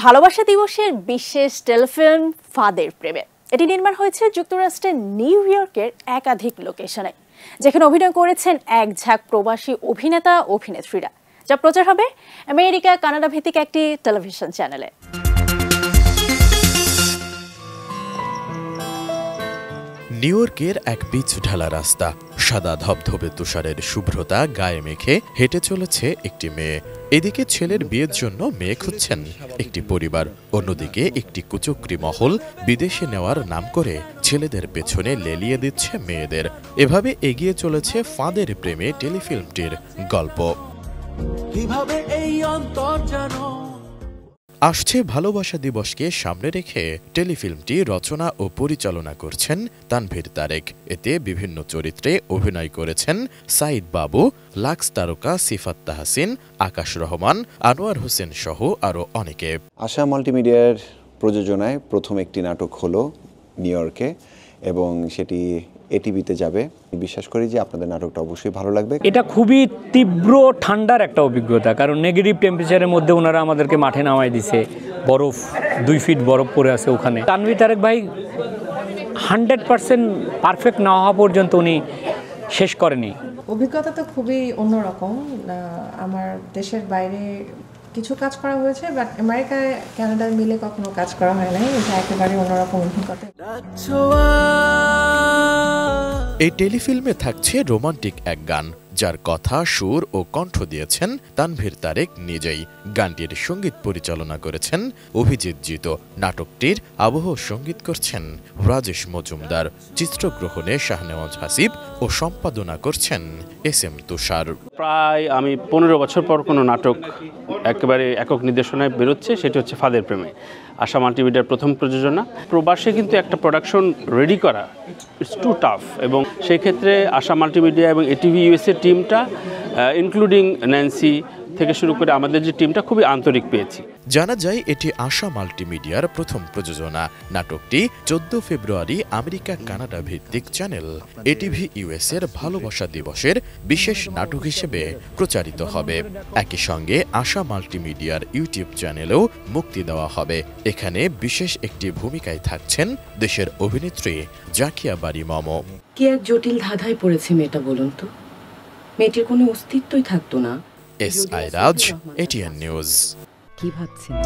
ভালোবাসা দিবসের বিশেষ টেলিফিল্ম ফাদের প্রেমে এটি নির্মাণ হয়েছে যুক্তরাষ্ট্রের নিউ ইয়র্কের একাধিক লোকেশনে, যেখানে অভিনয় করেছেন এক ঝাঁক প্রবাসী অভিনেতা অভিনেত্রীরা, যা প্রচার হবে আমেরিকা কানাডা ভিত্তিক একটি টেলিভিশন চ্যানেলে। নিউ ইয়র্কের এক পিচ ঢালা রাস্তা, সাদা ধবধবে তুষারের শুভ্রতা গায়ে মেখে হেঁটে চলেছে একটি মেয়ে। এদিকে ছেলের বিয়ের জন্য মেয়ে খুঁজছেন একটি পরিবার, অন্যদিকে একটি কুচক্রী মহল বিদেশে নেওয়ার নাম করে ছেলেদের পেছনে লেলিয়ে দিচ্ছে মেয়েদের। এভাবে এগিয়ে চলেছে ফাঁদের প্রেমে টেলিফিল্মটির গল্প। আসছে ভালোবাসা দিবসকে সামনে রেখে টেলিফিল্মটি রচনা ও পরিচালনা করছেন তানভীর তারেক। এতে বিভিন্ন চরিত্রে অভিনয় করেছেন সাইদ বাবু, লাক্স তারকা সিফাত তাহসিন, আকাশ রহমান, আনোয়ার হোসেন সহ আরও অনেকে। আশা মাল্টিমিডিয়ার প্রযোজনায় প্রথম একটি নাটক হলো নিউ ইয়র্কে এবং সেটি এটিভিতে যাবে। বিশ্বাস করি যে আপনাদের নাটকটা অবশ্যই ভালো লাগবে। এটা খুবই তীব্র ঠান্ডার একটা অভিজ্ঞতা, কারণ নেগেটিভ টেম্পারেচারের মধ্যে ওনারা আমাদেরকে মাঠে নামাই দিছে। বরফ 2 ফিট বরফ পড়ে আছে ওখানে। তানভীর তারেক ভাই 100% পারফেক্ট না হওয়া পর্যন্ত উনি শেষ করেনি। অভিজ্ঞতা তো খুবই অন্যরকম। আমার দেশের বাইরে কিছু কাজ করা হয়েছে, বাট আমেরিকায় কানাডায় মিলে কখনো কাজ করা হয় নাই। এটা একেবারে অন্যরকম অভিজ্ঞতা। এই টেলিফিল্মে থাকছে রোমান্টিক এক গান, যার কথা, সুর ও কণ্ঠ দিয়েছেন তানভীর তারেক নিজেই। গানটির সঙ্গীত পরিচালনা করেছেন অভিজিৎ জিত। নাটকটির আবহ সঙ্গীত করছেন রাজেশ মজুমদার। চিত্রগ্রহণে শাহনেওয়াজ হাসিব ও সম্পাদনা করছেন SM তুষার। প্রায় আমি 15 বছর পর কোনো নাটক একেবারে একক নির্দেশনায় বেরোচ্ছে, সেটি হচ্ছে ফাদের প্রেমে। আশা মাল্টিমিডিয়ার প্রথম প্রযোজনা। প্রবাসে কিন্তু একটা প্রোডাকশন রেডি করা ইটস টু টাফ, এবং সেই ক্ষেত্রে আশা মাল্টিমিডিয়া এবং এটিভি ইউএসএ টিমটা ইনক্লুডিং ন্যান্সি থেকে শুরু করে আমাদের যে টিমটা খুবই আন্তরিক পেয়েছি। জানা যায় এটি আশা মাল্টিমিডিয়ার প্রথম প্রযোজনা। নাটকটি 14 ফেব্রুয়ারি আমেরিকা কানাডা ভিত্তিক চ্যানেল এটিভি ইউএসএর ভালোবাসা দিবসের বিশেষ নাটক হিসেবে প্রচারিত হবে। একই সঙ্গে আশা মাল্টিমিডিয়ার ইউটিউব চ্যানেলেও মুক্তি দেওয়া হবে। এখানে বিশেষ একটি ভূমিকায় থাকছেন দেশের অভিনেত্রী জাকিয়া বারি মম। কি এক জটিল ধাঁধায় পড়েছে মেয়েটা, বলুন তো। মেয়েটির কোনো অস্তিত্বই থাকতো না। SI রাজ, ATN নিউজ। কি ভাবছেন?